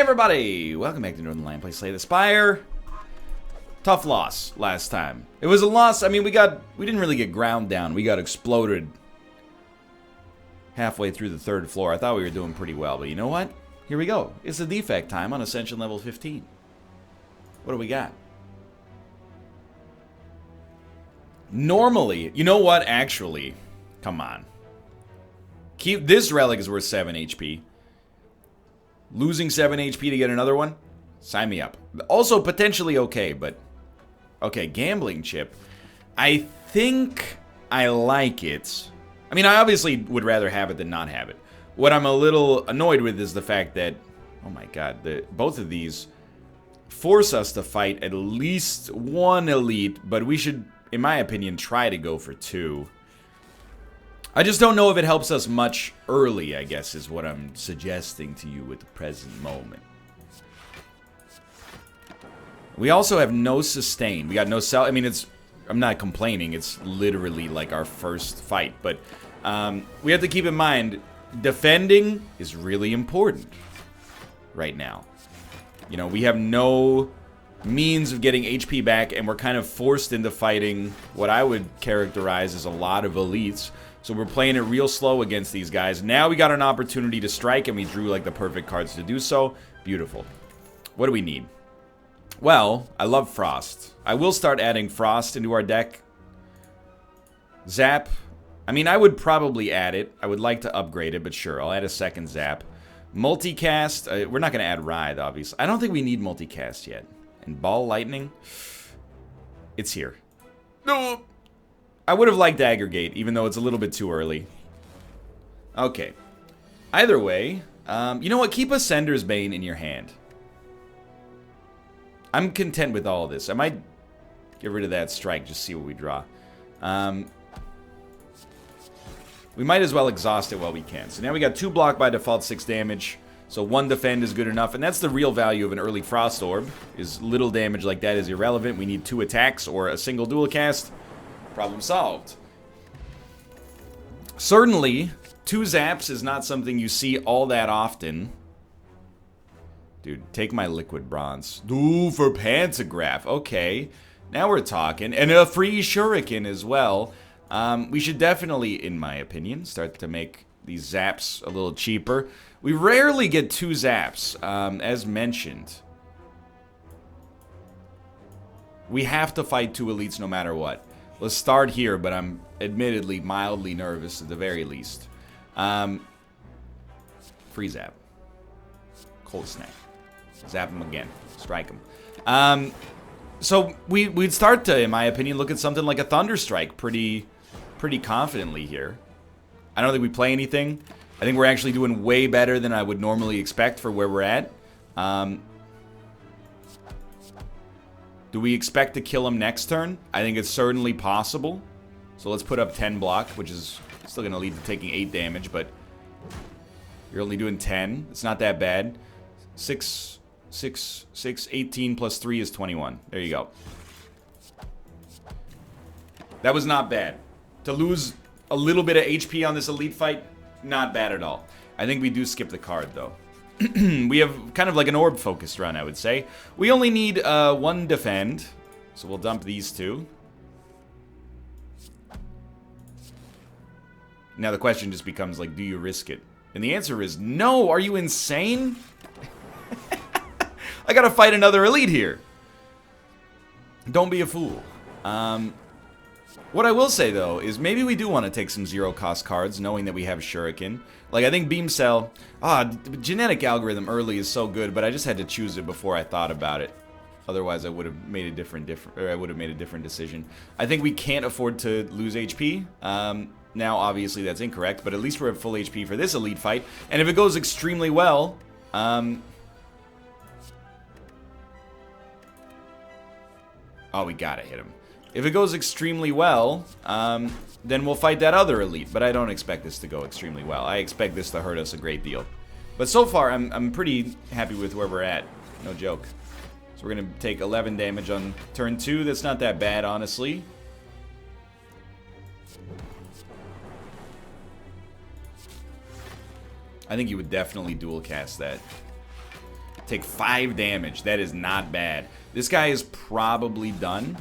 everybody! Welcome back to Northernlion. Play Slay the Spire. Tough loss last time. It was a loss. I mean, we didn't really get ground down. We got exploded halfway through the third floor. I thought we were doing pretty well, but you know what? Here we go. It's the defect time on Ascension level 15. What do we got? Normally, you know what? Actually, come on. Keep this relic is worth 7 HP. Losing 7 HP to get another one? Sign me up. Also, potentially okay, but... Okay, gambling chip. I think I like it. I mean, I obviously would rather have it than not have it. What I'm a little annoyed with is the fact that... Oh my god, both of these force us to fight at least one elite, but we should, in my opinion, try to go for 2. I just don't know if it helps us much early, I guess, is what I'm suggesting to you at the present moment. We also have no sustain. We got no cell. I mean, I'm not complaining. It's literally like our first fight. But we have to keep in mind, defending is really important right now. You know, we have no means of getting HP back, and we're kind of forced into fighting what I would characterize as a lot of elites. So we're playing it real slow against these guys. Now we got an opportunity to strike, and we drew like the perfect cards to do so. Beautiful. What do we need? Well, I love Frost. I will start adding Frost into our deck. Zap. I mean, I would probably add it. I would like to upgrade it, but sure, I'll add a second Zap. Multicast. We're not going to add Writhe, obviously. I don't think we need Multicast yet. And Ball Lightning. It's here. No. I would have liked Aggregate, even though it's a little bit too early. Okay. Either way, you know what? Keep Ascender's Bane in your hand. I'm content with all of this. I might get rid of that strike, just see what we draw. We might as well exhaust it while we can. So now we got 2 block by default, 6 damage. So 1 defend is good enough, and that's the real value of an early Frost Orb, is little damage like that is irrelevant. We need 2 attacks or a single dual cast. Problem solved. Certainly, 2 zaps is not something you see all that often. Dude, take my liquid bronze. Ooh, for Pantograph. Okay, now we're talking. And a free shuriken as well. We should definitely, in my opinion, start to make these zaps a little cheaper. We rarely get 2 zaps, as mentioned. We have to fight 2 elites no matter what. Let's start here, but I'm admittedly mildly nervous at the very least. Free zap. Cold snap. Zap him again. Strike him. So we'd start to, in my opinion, look at something like a Thunder Strike pretty confidently here. I don't think we play anything. I think we're actually doing way better than I would normally expect for where we're at. Do we expect to kill him next turn? I think it's certainly possible. So let's put up 10 block, which is still going to lead to taking 8 damage, but you're only doing 10. It's not that bad. 18 plus 3 is 21. There you go. That was not bad. To lose a little bit of HP on this elite fight, not bad at all. I think we do skip the card, though. We have kind of like an orb-focused run, I would say. We only need 1 defend, so we'll dump these 2. Now the question just becomes, like, do you risk it? And the answer is no. Are you insane? I gotta fight another elite here. Don't be a fool. What I will say, though, is maybe we do want to take some zero-cost cards, knowing that we have Shuriken. Like, I think Beam Cell... genetic algorithm early is so good, but I just had to choose it before I thought about it. Otherwise, I would have made a different decision. I think we can't afford to lose HP. Now, obviously, that's incorrect, but at least we're at full HP for this elite fight. And if it goes extremely well... Oh, we gotta hit him. If it goes extremely well, then we'll fight that other elite. But I don't expect this to go extremely well. I expect this to hurt us a great deal. But so far, I'm pretty happy with where we're at. No joke. So we're going to take 11 damage on turn 2. That's not that bad, honestly. I think you would definitely dual cast that. Take 5 damage. That is not bad. This guy is probably done.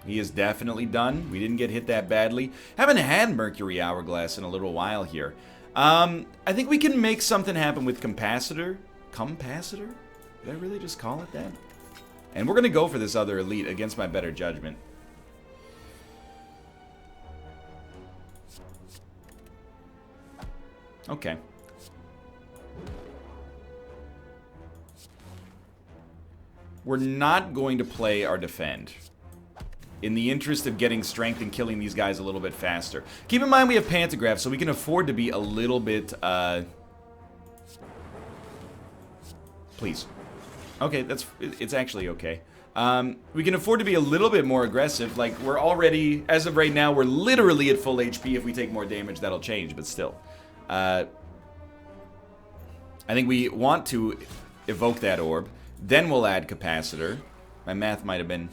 He is definitely done. We didn't get hit that badly. Haven't had Mercury Hourglass in a little while here. I think we can make something happen with Capacitor. Capacitor? Did I really just call it that? And we're going to go for this other elite against my better judgment. Okay. We're not going to play our defend, in the interest of getting strength and killing these guys a little bit faster. Keep in mind we have Pantograph, so we can afford to be a little bit, Please. Okay, it's actually okay. We can afford to be a little bit more aggressive. Like, we're already, as of right now, we're literally at full HP. If we take more damage, that'll change, but still. I think we want to evoke that orb. Then we'll add Capacitor. My math might have been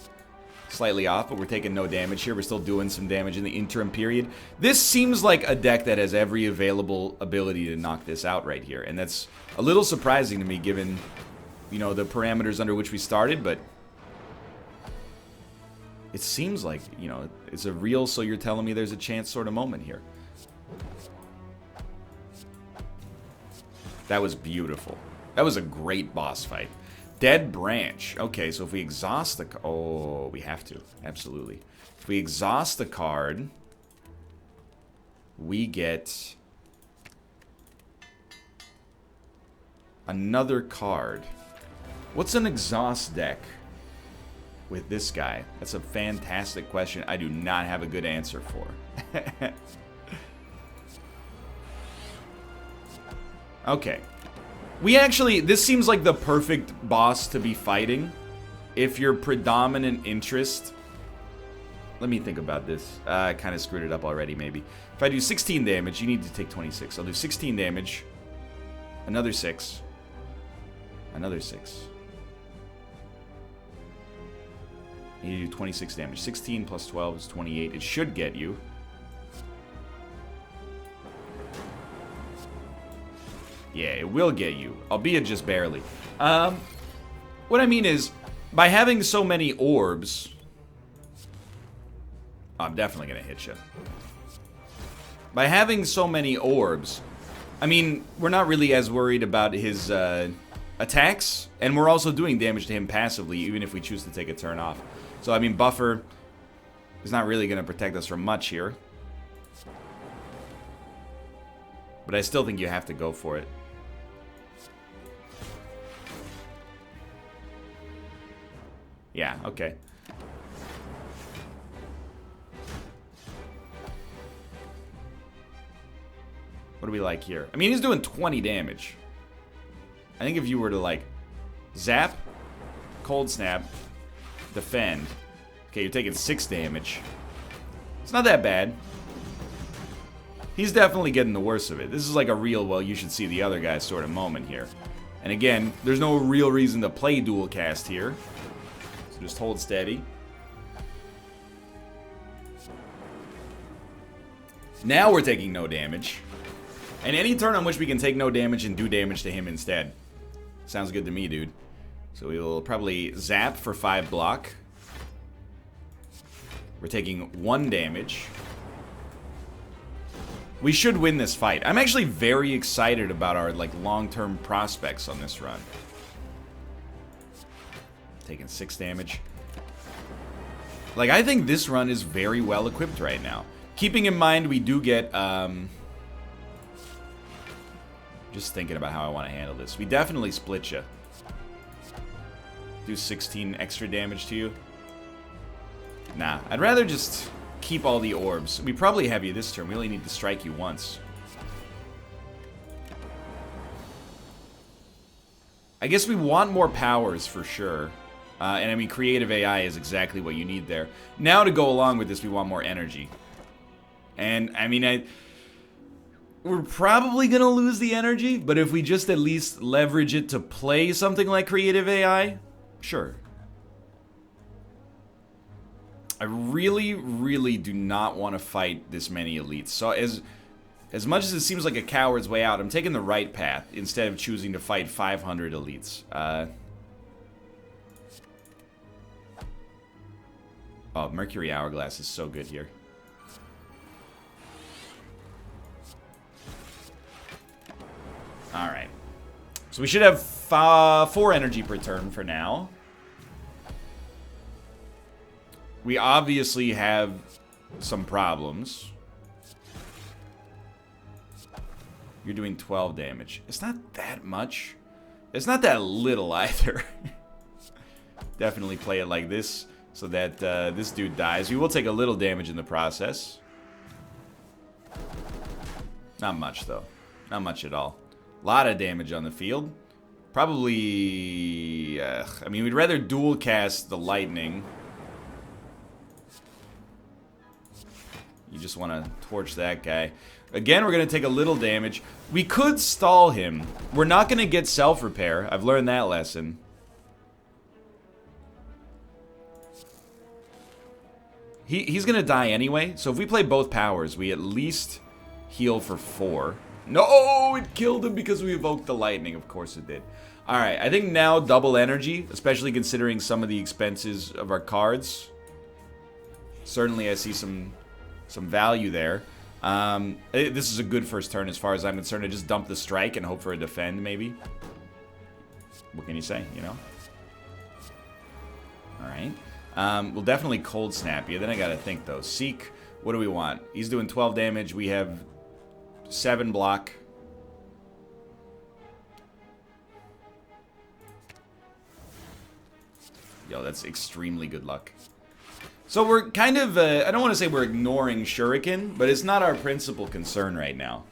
slightly off, but we're taking no damage here. We're still doing some damage in the interim period. This seems like a deck that has every available ability to knock this out right here. And that's a little surprising to me given, you know, the parameters under which we started, but it seems like, you know, it's a real so you're telling me there's a chance sort of moment here. That was beautiful. That was a great boss fight. Dead Branch. Okay, so if we exhaust the... Oh, we have to. Absolutely. If we exhaust the card, we get another card. What's an exhaust deck with this guy? That's a fantastic question I do not have a good answer for. Okay. We actually, this seems like the perfect boss to be fighting if your predominant interest... Let me think about this. I kind of screwed it up already, maybe. If I do 16 damage, you need to take 26. I'll do 16 damage. Another 6. Another 6. You need to do 26 damage. 16 plus 12 is 28. It should get you. Yeah, it will get you, albeit just barely. What I mean is, by having so many orbs... I'm definitely going to hit you. By having so many orbs, I mean, we're not really as worried about his attacks, and we're also doing damage to him passively, even if we choose to take a turn off. So, I mean, Buffer is not really going to protect us from much here. But I still think you have to go for it. Yeah, okay. What do we like here? I mean, he's doing 20 damage. I think if you were to, like, zap, cold snap, defend. Okay, you're taking 6 damage. It's not that bad. He's definitely getting the worst of it. This is like a real, well, you should see the other guy sort of moment here. And again, there's no real reason to play dual cast here. So just hold steady. Now we're taking no damage. And any turn on which we can take no damage and do damage to him instead. Sounds good to me, dude. So we will probably zap for 5 block. We're taking 1 damage. We should win this fight. I'm actually very excited about our, like, long-term prospects on this run. Taking 6 damage. Like, I think this run is very well equipped right now. Keeping in mind we do get, just thinking about how I want to handle this. We definitely split you. Do 16 extra damage to you. Nah, I'd rather just keep all the orbs. We probably have you this turn. We only need to strike you once. I guess we want more powers for sure. And I mean, creative AI is exactly what you need there. Now to go along with this, we want more energy. And I mean, we're probably going to lose the energy, but if we just at least leverage it to play something like creative AI, sure. I really, really do not want to fight this many elites. So As much as it seems like a coward's way out, I'm taking the right path instead of choosing to fight 500 elites. Oh, Mercury Hourglass is so good here. Alright. So we should have 4 energy per turn for now. We obviously have some problems. You're doing 12 damage. It's not that much. It's not that little either. Definitely play it like this so that this dude dies. We will take a little damage in the process. Not much, though. Not much at all. A lot of damage on the field. Probably... I mean, we'd rather dual cast the lightning. You just want to torch that guy. Again, we're going to take a little damage. We could stall him. We're not going to get self-repair. I've learned that lesson. He's going to die anyway. So if we play both powers, we at least heal for 4. No, it killed him because we evoked the lightning. Of course it did. Alright, I think now double energy, especially considering some of the expenses of our cards. Certainly I see some value there. This is a good first turn as far as I'm concerned. To just dump the strike and hope for a defend, maybe. What can you say, you know? Alright. We'll definitely cold snap you. Then I gotta think, though. Seek, what do we want? He's doing 12 damage. We have 7 block. Yo, that's extremely good luck. So we're kind of, I don't want to say we're ignoring Shuriken, but it's not our principal concern right now.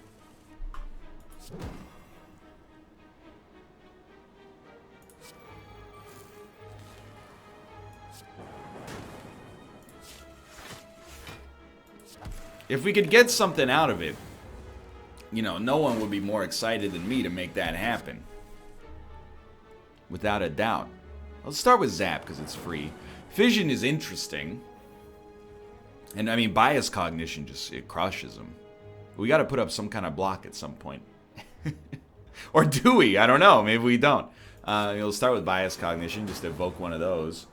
If we could get something out of it, you know, no one would be more excited than me to make that happen. Without a doubt. Let's start with Zap, because it's free. Fission is interesting. And, I mean, Bias Cognition just, it crushes them. We got to put up some kind of block at some point. Or do we? I don't know. Maybe we don't. We'll start with Bias Cognition, just to evoke one of those.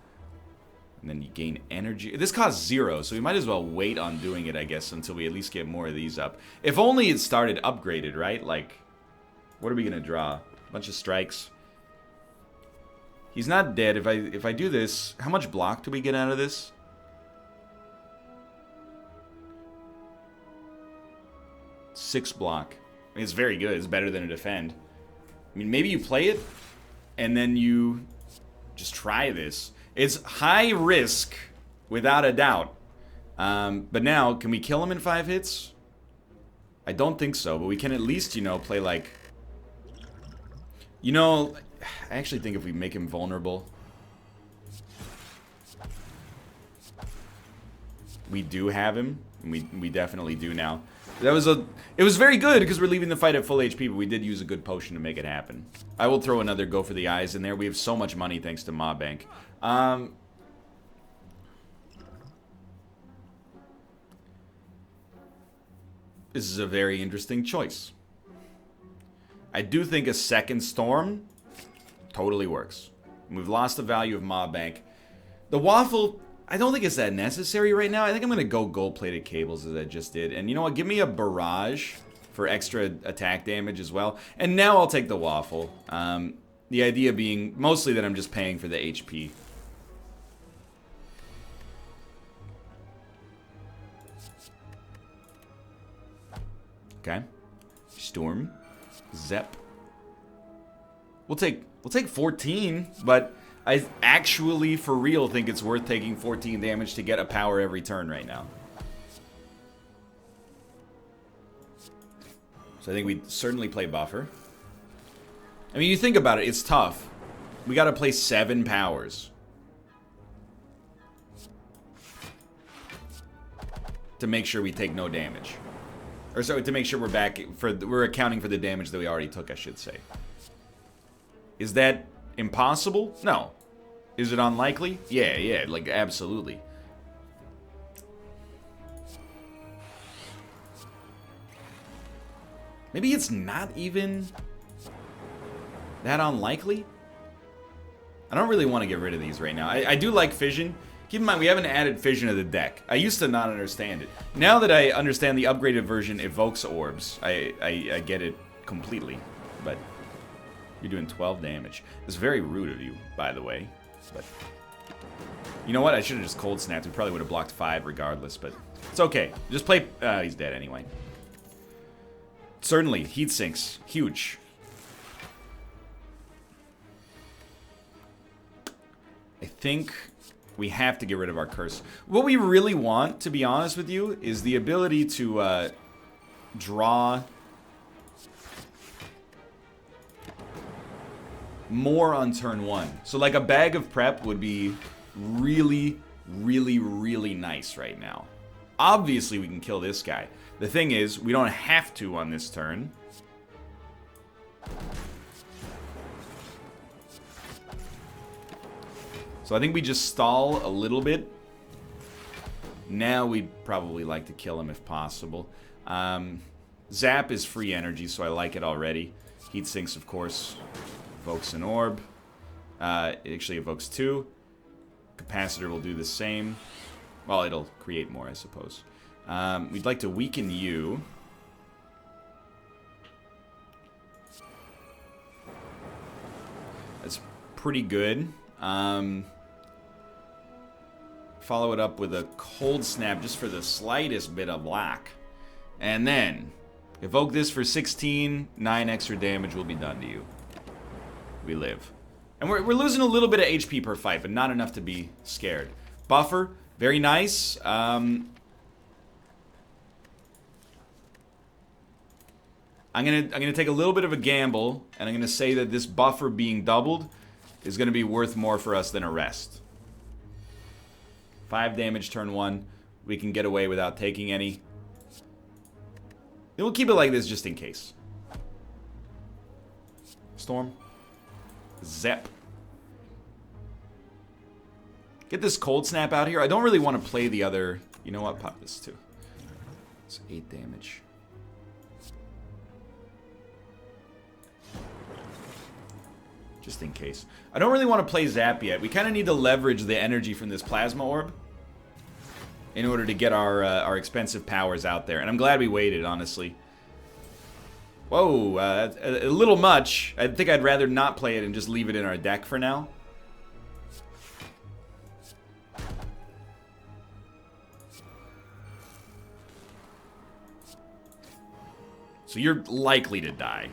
And then you gain energy. This costs 0, so we might as well wait on doing it, I guess, until we at least get more of these up. If only it started upgraded, right? Like, what are we going to draw? A bunch of strikes. He's not dead. If I do this, how much block do we get out of this? Six block. I mean, it's very good. It's better than a defend. I mean, maybe you play it, and then you just try this. It's high risk, without a doubt. But now, can we kill him in 5 hits? I don't think so, but we can at least, you know, play like... You know, I actually think if we make him vulnerable... We do have him. We definitely do now. It was very good because we're leaving the fight at full HP, but we did use a good potion to make it happen. I will throw another Go for the Eyes in there. We have so much money thanks to Mob Bank. This is a very interesting choice. I do think a second Storm totally works. We've lost the value of Mob Bank. The Waffle... I don't think it's that necessary right now. I think I'm going to go gold-plated cables as I just did. And you know what? Give me a barrage for extra attack damage as well. And now I'll take the waffle. The idea being mostly that I'm just paying for the HP. Okay. Storm. Zep. We'll take 14, but... I actually, for real, think it's worth taking 14 damage to get a power every turn right now. So I think we certainly play buffer. I mean, you think about it, it's tough. We gotta play 7 powers. To make sure we take no damage. Or so, to make sure we're accounting for the damage that we already took, I should say. Is that... impossible? No. Is it unlikely? Yeah, like absolutely. Maybe it's not even that unlikely. I don't really want to get rid of these right now. I do like fission. Keep in mind, we haven't added fission to the deck. I used to not understand it. Now that I understand the upgraded version evokes orbs, I get it completely. But you're doing 12 damage. It's very rude of you, by the way. But you know what? I should have just cold snapped. We probably would have blocked 5 regardless, but it's okay. Just play... he's dead anyway. Certainly, heat sinks. Huge. I think we have to get rid of our curse. What we really want, to be honest with you, is the ability to draw more on turn 1. So like a bag of prep would be really, really, really nice right now. Obviously we can kill this guy. The thing is, we don't have to on this turn. So I think we just stall a little bit. Now we'd probably like to kill him if possible. Zap is free energy, so I like it already. Heat sinks, of course. Evokes an orb. It actually evokes 2. Capacitor will do the same. Well, it'll create more, I suppose. We'd like to weaken you. That's pretty good. Follow it up with a cold snap just for the slightest bit of lack. And then evoke this for 16. 9 extra damage will be done to you. We live. And we're losing a little bit of HP per fight, but not enough to be scared. Buffer, very nice. I'm gonna take a little bit of a gamble, and I'm gonna say that this buffer being doubled is gonna be worth more for us than a rest. 5 damage turn 1. We can get away without taking any. We'll keep it like this just in case. Storm. Zap. Get this cold snap out here. I don't really want to play the other... You know what? Pop this too. It's 8 damage. Just in case. I don't really want to play Zap yet. We kind of need to leverage the energy from this Plasma Orb in order to get our expensive powers out there. And I'm glad we waited, honestly. Whoa, a little much. I think I'd rather not play it and just leave it in our deck for now. So you're likely to die.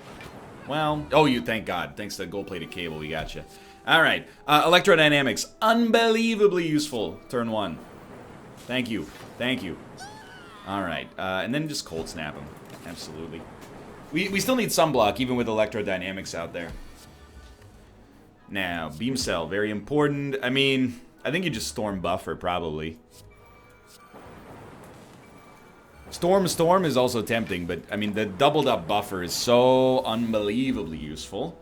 Well, oh, you thank God. Thanks to gold-plated cable, we got you. All right, electrodynamics, unbelievably useful. Turn 1. Thank you, thank you. All right, and then just cold snap him. Absolutely. We still need sunblock, even with electrodynamics out there. Now, beam cell, very important. I mean, I think you just storm buffer probably. Storm is also tempting, but I mean the doubled up buffer is so unbelievably useful.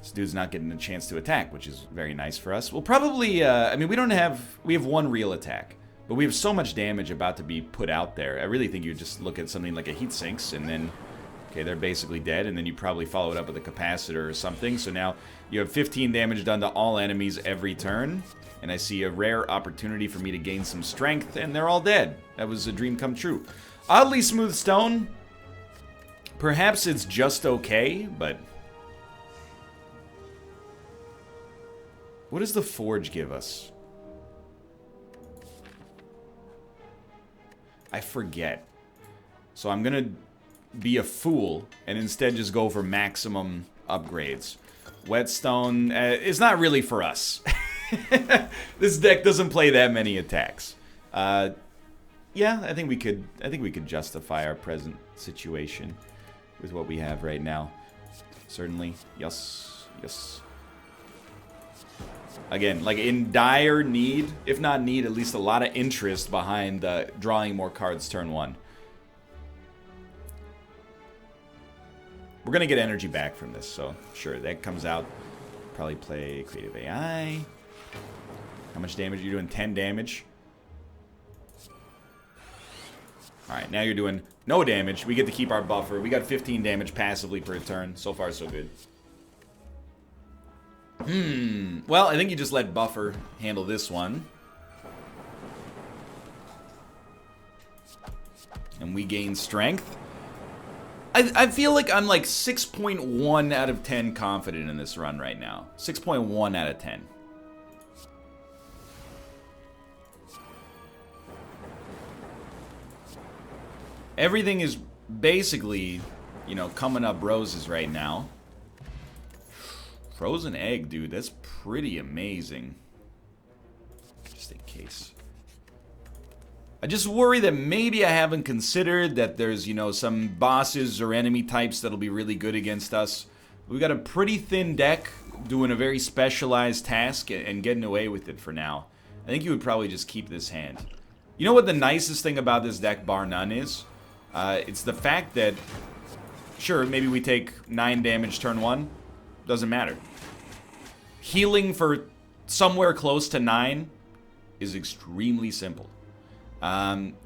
This dude's not getting a chance to attack, which is very nice for us. We'll probably, I mean, we have 1 real attack, but we have so much damage about to be put out there. I really think you just look at something like a heat sinks and then, okay, they're basically dead, and then you probably follow it up with a capacitor or something. So now you have 15 damage done to all enemies every turn. And I see a rare opportunity for me to gain some strength, and they're all dead. That was a dream come true. Oddly smooth stone. Perhaps it's just okay, but... What does the forge give us? I forget. So I'm gonna be a fool and instead just go for maximum upgrades. Whetstone is not really for us. This deck doesn't play that many attacks. Yeah, I think we could justify our present situation with what we have right now. Certainly. Yes. Yes. Again, like in dire need, if not need, at least a lot of interest behind drawing more cards turn 1. We're gonna get energy back from this, so sure, that comes out. Probably play Creative AI. How much damage are you doing? 10 damage. Alright, now you're doing no damage. We get to keep our buffer. We got 15 damage passively per turn. So far, so good. Well, I think you just let buffer handle this one. And we gain strength. I feel like I'm like 6.1 out of 10 confident in this run right now. 6.1 out of 10. Everything is basically, you know, coming up roses right now. Frozen egg, dude. That's pretty amazing. Just in case. I just worry that maybe I haven't considered that there's, you know, some bosses or enemy types that'll be really good against us. We've got a pretty thin deck doing a very specialized task and getting away with it for now. I think you would probably just keep this hand. You know what the nicest thing about this deck, bar none, is? It's the fact that, sure, maybe we take 9 damage turn 1. Doesn't matter. Healing for somewhere close to 9 is extremely simple.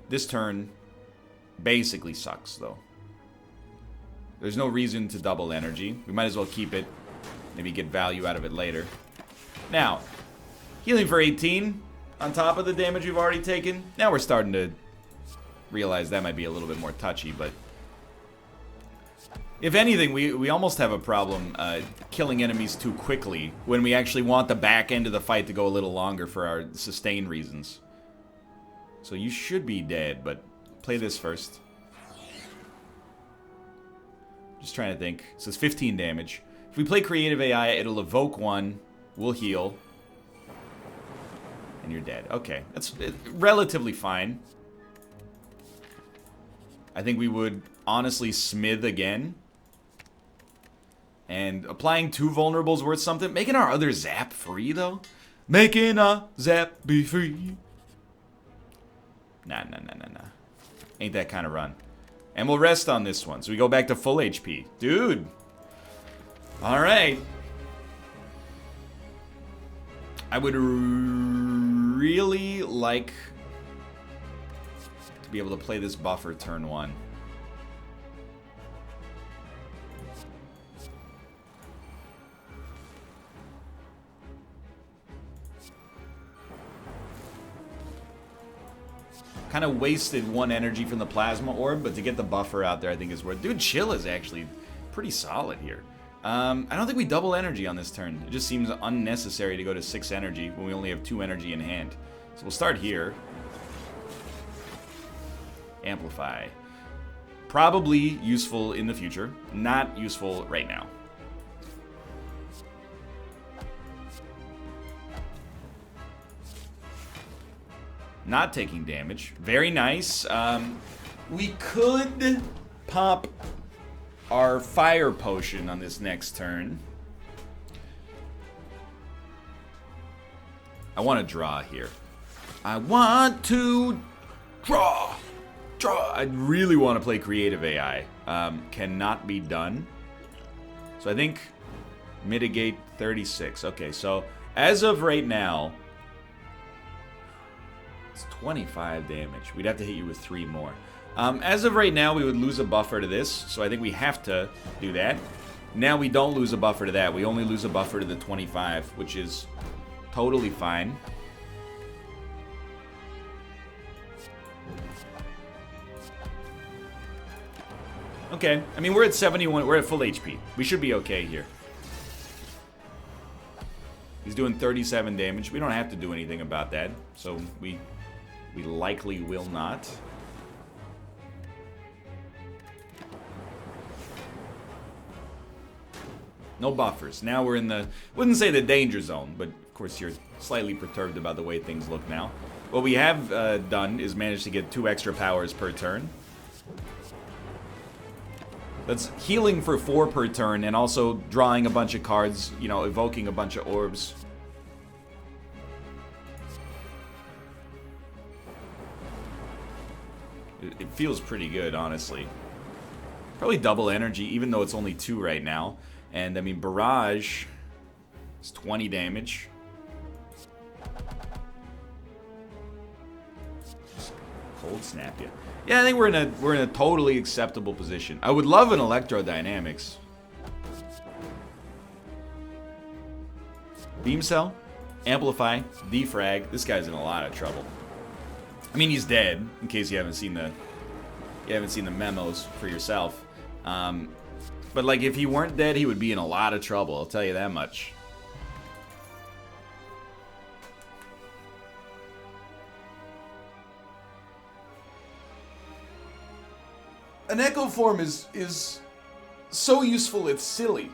This turn basically sucks, though. There's no reason to double energy. We might as well keep it. Maybe get value out of it later. Now, healing for 18 on top of the damage we've already taken. Now we're starting to realize that might be a little bit more touchy, but if anything, we almost have a problem killing enemies too quickly when we actually want the back end of the fight to go a little longer for our sustain reasons. So you should be dead, but play this first. Just trying to think. So it's 15 damage. If we play Creative AI, it'll evoke one. We'll heal. And you're dead. Okay, that's relatively fine. I think we would honestly smith again. And applying 2 vulnerables worth something. Making our other zap free, though. Making a zap be free. Nah. Ain't that kind of run. And we'll rest on this one. So we go back to full HP. Dude. Alright. I would really like to be able to play this buffer turn 1. Kind of wasted 1 energy from the plasma orb, but to get the buffer out there I think is worth. Dude, chill is actually pretty solid here. I don't think we double energy on this turn. It just seems unnecessary to go to 6 energy when we only have 2 energy in hand. So we'll start here. Amplify. Probably useful in the future. Not useful right now. Not taking damage. Very nice. We could pop our fire potion on this next turn. I want to draw here. I want to draw. I really want to play Creative AI. Cannot be done. So I think mitigate 36. Okay, so as of right now, it's 25 damage. We'd have to hit you with 3 more. As of right now, we would lose a buffer to this, so I think we have to do that. Now we don't lose a buffer to that. We only lose a buffer to the 25, which is totally fine. Okay, I mean, we're at 71. We're at full HP. We should be okay here. He's doing 37 damage. We don't have to do anything about that, so we likely will not. No buffers. Now we're in the, wouldn't say the danger zone, but of course you're slightly perturbed about the way things look now. What we have done is managed to get 2 extra powers per turn. That's healing for 4 per turn and also drawing a bunch of cards, you know, evoking a bunch of orbs. It feels pretty good, honestly. Probably double energy, even though it's only 2 right now. And, I mean, Barrage is 20 damage. Cold snap you. Yeah, I think we're in a totally acceptable position. I would love an electrodynamics. Beam cell, amplify, defrag. This guy's in a lot of trouble. I mean, he's dead. In case you haven't seen the memos for yourself. But like, if he weren't dead, he would be in a lot of trouble. I'll tell you that much. An echo form is so useful it's silly.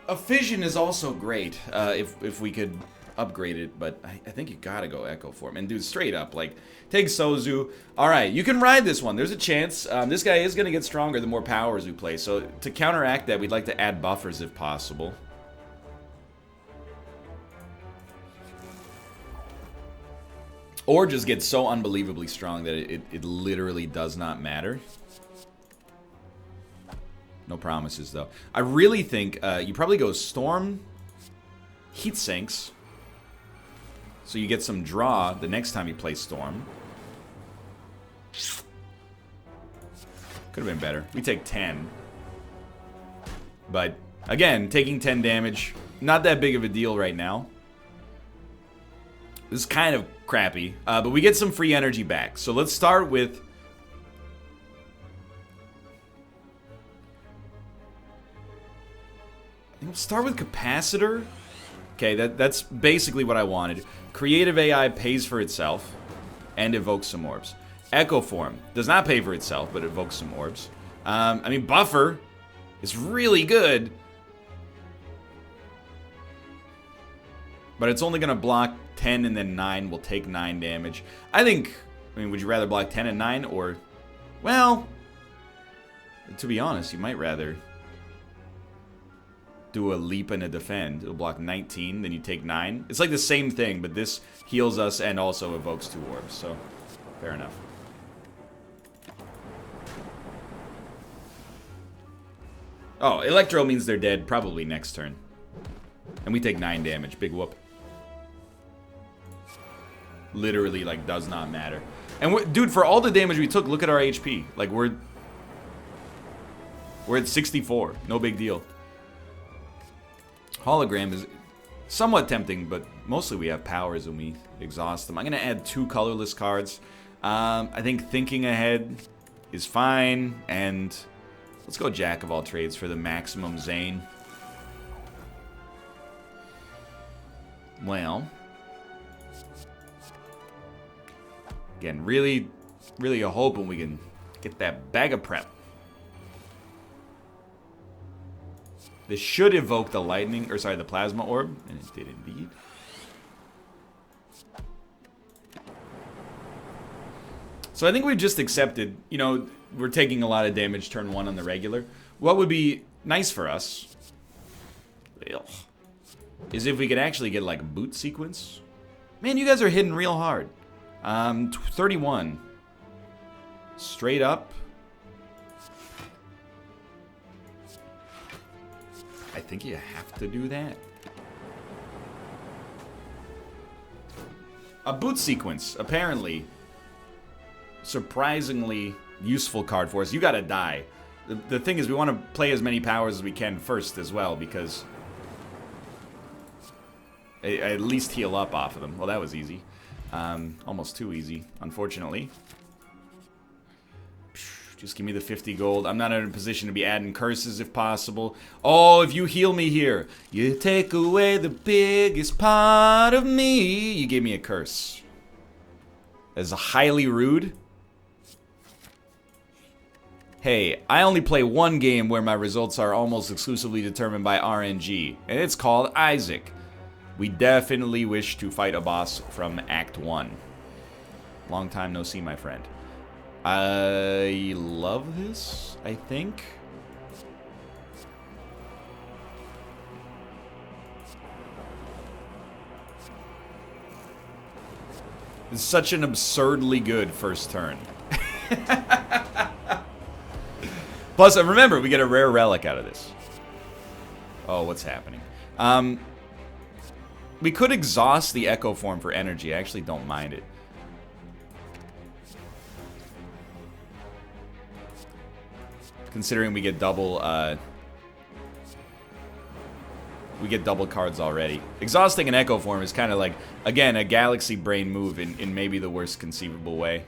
A fission is also great if we could upgrade it, but I think you gotta go echo form. And dude, straight up, like, take Sozu. Alright, you can ride this one. There's a chance. This guy is gonna get stronger the more powers we play, so to counteract that, we'd like to add buffers if possible. Or just get so unbelievably strong that it literally does not matter. No promises, though. I really think you probably go Storm, Heat Sinks, so you get some draw the next time you play Storm. Could have been better. We take 10. But, again, taking 10 damage, not that big of a deal right now. This is kind of crappy, but we get some free energy back. So let's start with... We'll start with Capacitor. Okay, that's basically what I wanted. Creative AI pays for itself and evokes some orbs. Echo Form does not pay for itself, but evokes some orbs. I mean, Buffer is really good, but it's only going to block 10 and then 9 will take 9 damage. I mean, would you rather block 10 and 9 or, well, to be honest, you might rather do a leap and a defend. It'll block 19, then you take 9. It's like the same thing, but this heals us and also evokes 2 orbs, so fair enough. Oh, Electro means they're dead probably next turn. And we take 9 damage. Big whoop. Literally, like, does not matter. And, dude, for all the damage we took, look at our HP. Like, we're at 64. No big deal. Hologram is somewhat tempting, but mostly we have powers when we exhaust them. I'm going to add 2 colorless cards. I think Thinking Ahead is fine, and let's go Jack of all trades for the maximum Zane. Well, again, really hoping we can get that bag of prep. This should evoke the lightning, or sorry, the plasma orb, and it did indeed. So I think we've just accepted, you know, we're taking a lot of damage turn 1 on the regular. What would be nice for us is if we could actually get like a boot sequence. Man, you guys are hitting real hard. 31. Straight up. I think you have to do that. A boot sequence, apparently. Surprisingly useful card for us. You gotta die. The thing is, we want to play as many powers as we can first as well, because I at least heal up off of them. Well, that was easy. Almost too easy, unfortunately. Just give me the 50 gold. I'm not in a position to be adding curses if possible. Oh, if you heal me here, you take away the biggest part of me. You gave me a curse. That is highly rude. Hey, I only play one game where my results are almost exclusively determined by RNG, and it's called Isaac. We definitely wish to fight a boss from Act 1. Long time no see, my friend. I love this, I think. It's such an absurdly good first turn. Plus, remember, we get a rare relic out of this. Oh, what's happening? We could exhaust the Echo Form for energy. I actually don't mind it. considering we get double cards already. Exhausting an Echo Form is kind of like, again, a Galaxy Brain move in maybe the worst conceivable way.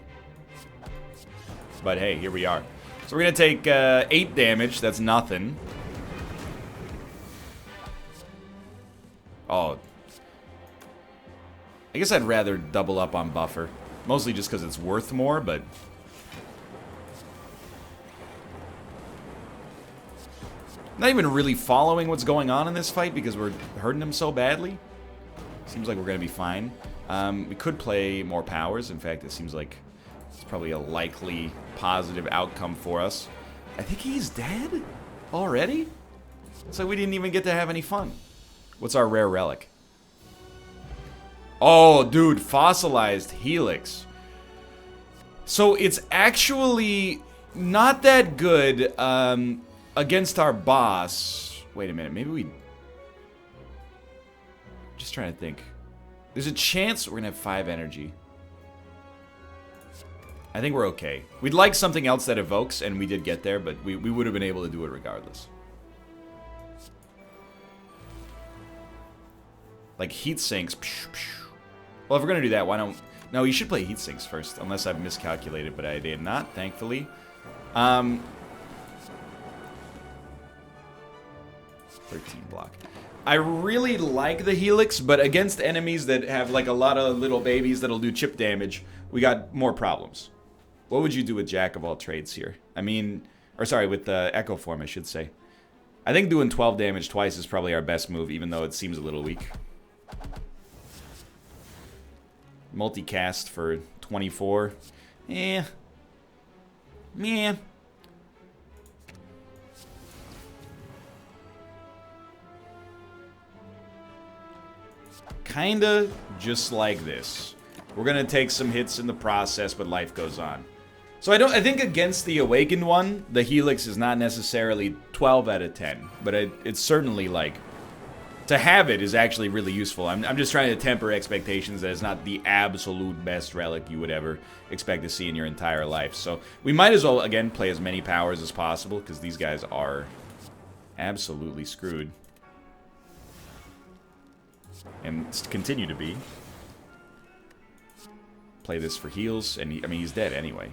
But hey, here we are. So we're going to take 8 damage. That's nothing. Oh. I guess I'd rather double up on Buffer. Mostly just because it's worth more, but... Not even really following what's going on in this fight because we're hurting him so badly. Seems like we're going to be fine. We could play more powers. In fact, it seems like it's probably a likely positive outcome for us. I think he's dead already? It's like we didn't even get to have any fun. What's our rare relic? Oh, dude, fossilized helix. So it's actually not that good against our boss. Wait a minute, maybe we... Just trying to think. There's a chance we're gonna have 5 energy. I think we're okay. We'd like something else that evokes, and we did get there, but we would have been able to do it regardless. Like heat sinks. Well, if we're gonna do that, why don't... No, you should play heat sinks first, unless I've miscalculated, but I did not, thankfully. 13 block. I really like the Helix, but against enemies that have like a lot of little babies that'll do chip damage, we got more problems. What would you do with Jack of all trades here? I mean, or sorry, with the Echo Form, I should say. I think doing 12 damage twice is probably our best move, even though it seems a little weak. Multicast for 24. Meh. Kinda just like this. We're gonna take some hits in the process, but life goes on. So I think against the Awakened one, the Helix is not necessarily 12 out of 10, but it's certainly like, to have it is actually really useful. I'm just trying to temper expectations that it's not the absolute best relic you would ever expect to see in your entire life. So we might as well, again, play as many powers as possible, because these guys are absolutely screwed. And continue to be. Play this for heals, and I mean, he's dead anyway.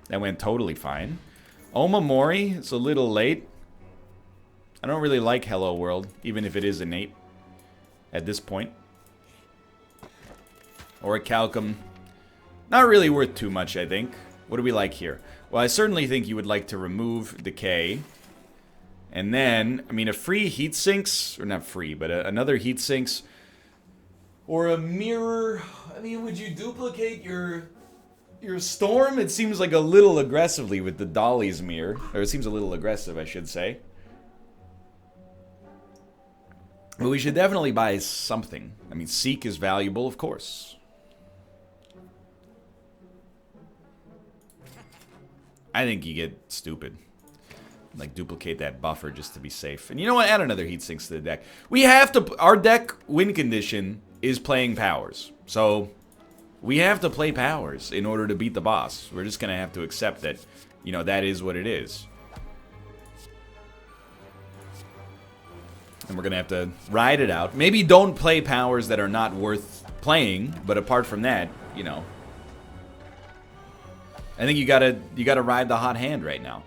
That went totally fine. Omamori, it's a little late. I don't really like Hello World, even if it is innate at this point. Or a Calcum. Not really worth too much, I think. What do we like here? Well, I certainly think you would like to remove Decay. And then, I mean, a free heat sinks, or not free, but another heat sinks. Or a mirror. I mean, would you duplicate your storm? It seems like a little aggressively with the Dolly's mirror. Or it seems a little aggressive, I should say. But we should definitely buy something. I mean, Seek is valuable, of course. I think you get stupid. Like, duplicate that buffer just to be safe. And you know what? Add another heat sinks to the deck. We have to... Our deck win condition is playing powers. So, we have to play powers in order to beat the boss. We're just going to have to accept that, you know, that is what it is. And we're going to have to ride it out. Maybe don't play powers that are not worth playing. But apart from that, you know. I think you gotta ride the hot hand right now.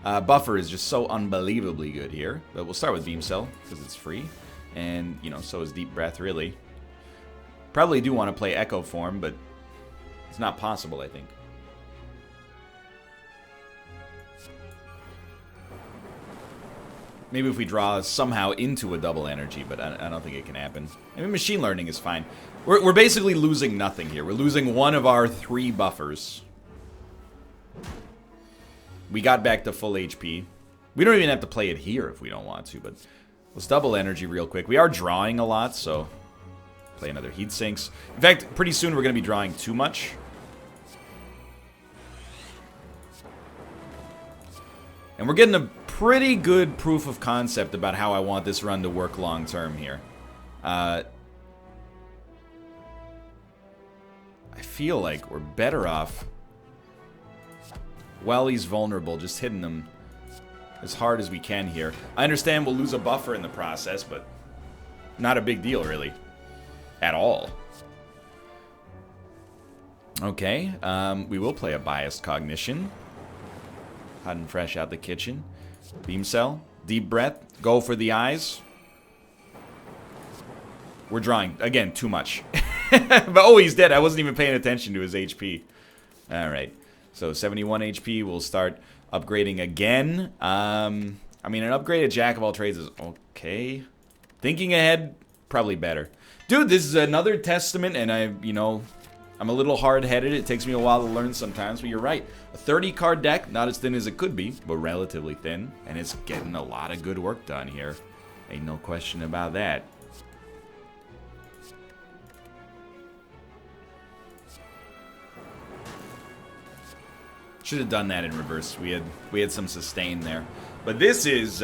Buffer is just so unbelievably good here. But we'll start with Beam Cell, because it's free. And, you know, so is Deep Breath, really. Probably do want to play Echo Form, but it's not possible, I think. Maybe if we draw somehow into a double energy, but I don't think it can happen. I mean, Machine Learning is fine. We're basically losing nothing here. We're losing one of our 3 buffers. We got back to full HP. We don't even have to play it here if we don't want to, but let's double energy real quick. We are drawing a lot, so play another heat sinks. In fact, pretty soon we're going to be drawing too much. And we're getting a pretty good proof of concept about how I want this run to work long term here. I feel like we're better off while he's vulnerable, just hitting him as hard as we can here. I understand we'll lose a buffer in the process, but not a big deal, really. At all. Okay, we will play a Biased Cognition. Hot and fresh out the kitchen. Beam Cell. Deep breath. Go for the eyes. We're drawing, again, too much. But, oh, he's dead. I wasn't even paying attention to his HP. Alright. So, 71 HP. We'll start upgrading again. I mean, an upgraded Jack of all trades is okay. Thinking ahead, probably better. Dude, this is another testament, and I'm a little hard-headed. It takes me a while to learn sometimes, but you're right. A 30-card deck, not as thin as it could be, but relatively thin, and it's getting a lot of good work done here. Ain't no question about that. Should have done that in reverse. We had some sustain there. But this is,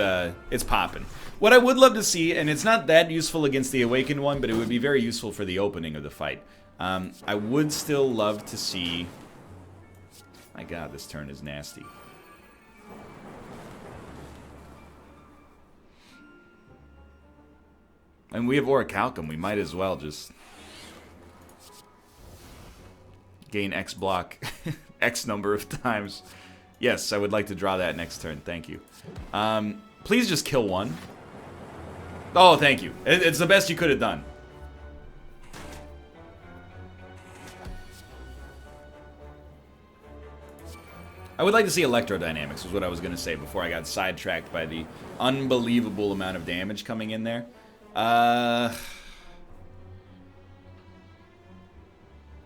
it's popping. What I would love to see, and it's not that useful against the Awakened one, but it would be very useful for the opening of the fight. I would still love to see... My god, this turn is nasty. And we have Orichalcum. We might as well just... gain X block X number of times. Yes, I would like to draw that next turn. Thank you. Please just kill one. Oh, thank you. It's the best you could have done. I would like to see electrodynamics, was what I was going to say before I got sidetracked by the unbelievable amount of damage coming in there. I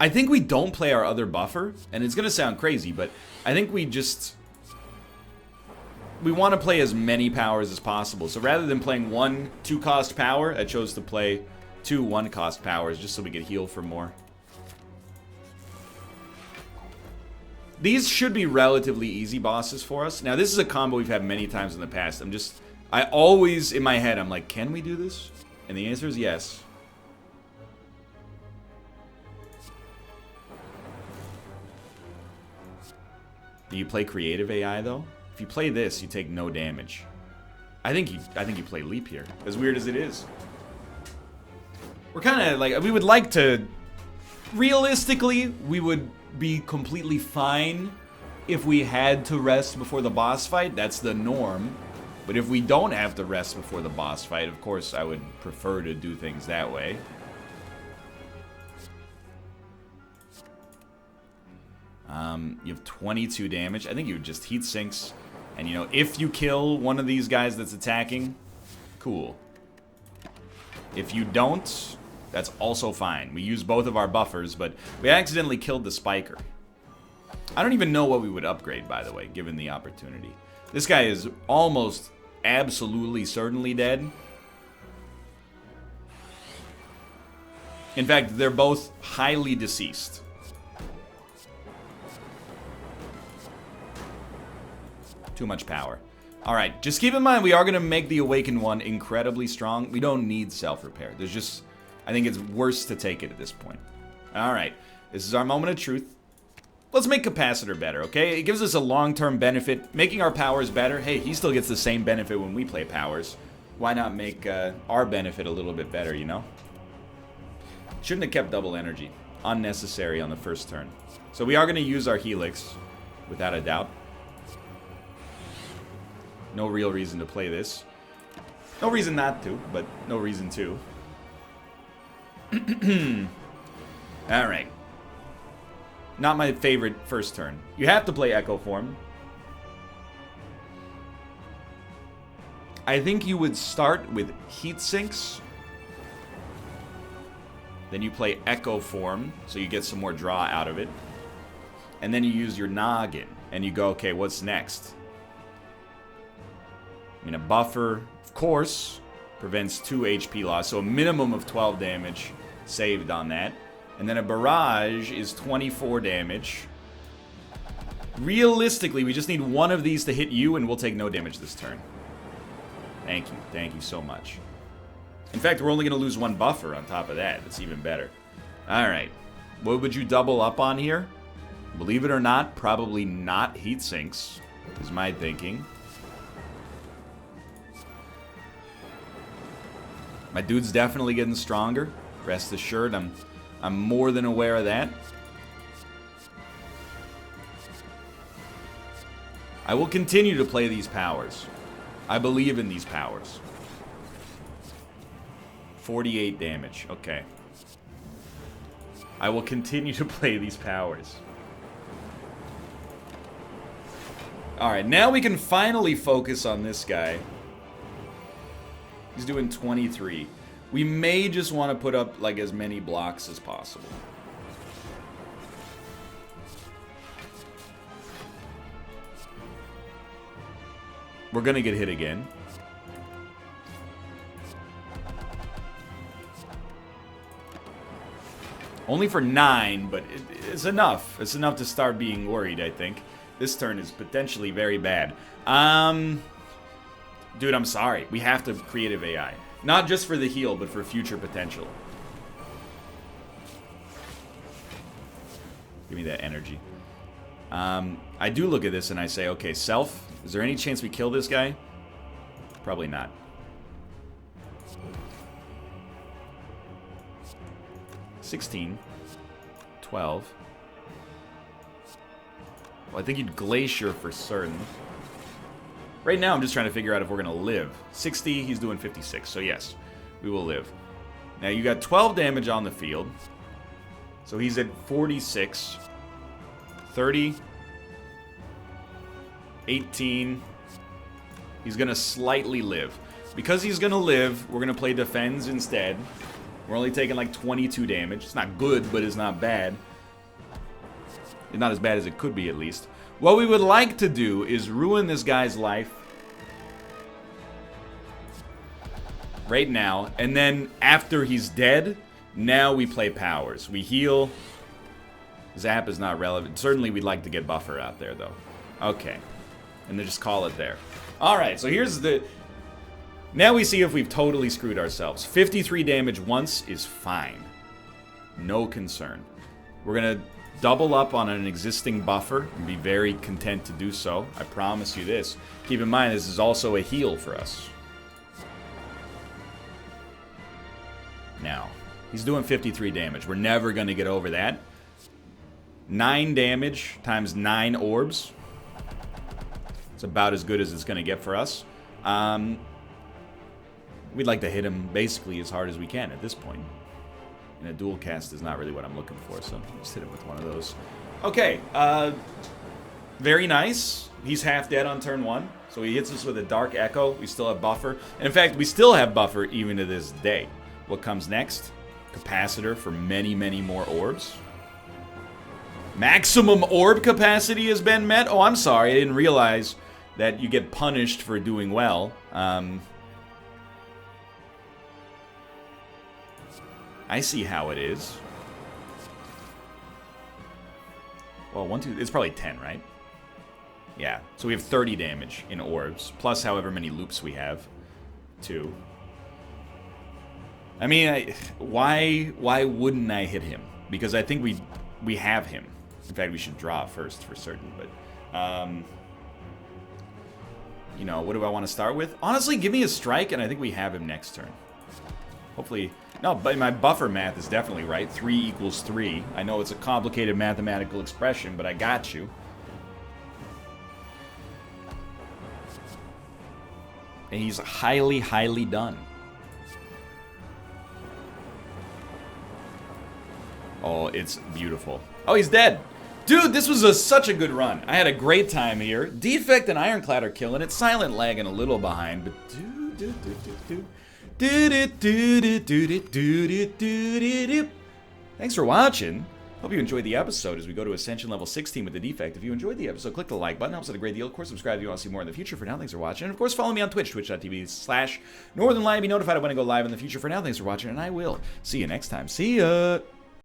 think we don't play our other buffer, and it's going to sound crazy, but I think we want to play as many powers as possible. So rather than playing one 2-cost power, I chose to play 2 1-cost powers just so we could heal for more. These should be relatively easy bosses for us. Now, this is a combo we've had many times in the past. I always, in my head, I'm like, can we do this? And the answer is yes. Do you play creative AI, though? If you play this, you take no damage. I think you play Leap here, as weird as it is. We're kind of like, we would like to... Realistically, we would be completely fine if we had to rest before the boss fight. That's the norm. But if we don't have to rest before the boss fight, of course, I would prefer to do things that way. You have 22 damage. I think you would just heat sinks. And, if you kill one of these guys that's attacking, cool. If you don't, that's also fine. We use both of our buffers, but we accidentally killed the Spiker. I don't even know what we would upgrade, by the way, given the opportunity. This guy is almost absolutely certainly dead. In fact, they're both highly deceased. Too much power. Alright, just keep in mind we are going to make the Awakened one incredibly strong. We don't need self-repair. There's just... I think it's worse to take it at this point. Alright, this is our moment of truth. Let's make Capacitor better, okay? It gives us a long-term benefit. Making our powers better. Hey, he still gets the same benefit when we play powers. Why not make our benefit a little bit better, Shouldn't have kept double energy. Unnecessary on the first turn. So we are going to use our Helix, without a doubt. No real reason to play this. No reason not to, but no reason to. Alright. Not my favorite first turn. You have to play Echo Form. I think you would start with Heat Sinks. Then you play Echo Form, so you get some more draw out of it. And then you use your Noggin, and you go, okay, what's next? A buffer, of course, prevents 2 HP loss, so a minimum of 12 damage saved on that. And then a barrage is 24 damage. Realistically, we just need one of these to hit you, and we'll take no damage this turn. Thank you. Thank you so much. In fact, we're only going to lose 1 buffer on top of that. That's even better. Alright. What would you double up on here? Believe it or not, probably not heat sinks, is my thinking. My dude's definitely getting stronger. Rest assured, I'm more than aware of that. I will continue to play these powers. I believe in these powers. 48 damage. Okay. I will continue to play these powers. Alright, now we can finally focus on this guy. He's doing 23. We may just want to put up, like, as many blocks as possible. We're gonna get hit again. Only for 9, but it's enough. It's enough to start being worried, I think. This turn is potentially very bad. Dude, I'm sorry. We have to creative AI. Not just for the heal, but for future potential. Give me that energy. I do look at this and I say, okay, self, is there any chance we kill this guy? Probably not. $16. $12. Well, I think you'd Glacier for certain. Right now, I'm just trying to figure out if we're going to live. 60, he's doing 56, so yes, we will live. Now, you got 12 damage on the field. So he's at 46. 30. 18. He's going to slightly live. Because he's going to live, we're going to play Defends instead. We're only taking like 22 damage. It's not good, but it's not bad. It's not as bad as it could be, at least. What we would like to do is ruin this guy's life right now, and then after he's dead, now we play powers. We heal. Zap is not relevant. Certainly we'd like to get buffer out there, though. Okay. And then just call it there. Alright, so here's the... Now we see if we've totally screwed ourselves. 53 damage once is fine. No concern. We're gonna double up on an existing buffer and be very content to do so. I promise you this. Keep in mind, this is also a heal for us. Now, he's doing 53 damage. We're never going to get over that. 9 damage times 9 orbs. It's about as good as it's going to get for us. We'd like to hit him basically as hard as we can at this point. And a dual cast is not really what I'm looking for, so just hit him with one of those. Okay, very nice. He's half dead on turn 1, so he hits us with a Dark Echo. We still have buffer. In fact, we still have buffer even to this day. What comes next? Capacitor for many, many more orbs. Maximum orb capacity has been met? Oh, I'm sorry, I didn't realize that you get punished for doing well. I see how it is. Well, 1, 2... It's probably 10, right? Yeah. So we have 30 damage in orbs, plus however many loops we have. 2. I mean, why wouldn't I hit him? Because I think we have him. In fact, we should draw first for certain, but... you know, what do I want to start with? Honestly, give me a strike, and I think we have him next turn. Hopefully... No, but my buffer math is definitely right. 3 equals 3. I know it's a complicated mathematical expression, but I got you. And he's highly, highly done. Oh, it's beautiful. Oh, he's dead. Dude, this was such a good run. I had a great time here. Defect and Ironclad are killing it. Silent lagging a little behind, but thanks for watching. Hope you enjoyed the episode as we go to Ascension level 16 with the Defect. If you enjoyed the episode, click the like button. Helps out a great deal. Of course, subscribe if you want to see more in the future. For now, thanks for watching. And of course, follow me on Twitch, twitch.tv/Northernlion. Be notified when I go live in the future. For now, thanks for watching, and I will see you next time. See ya!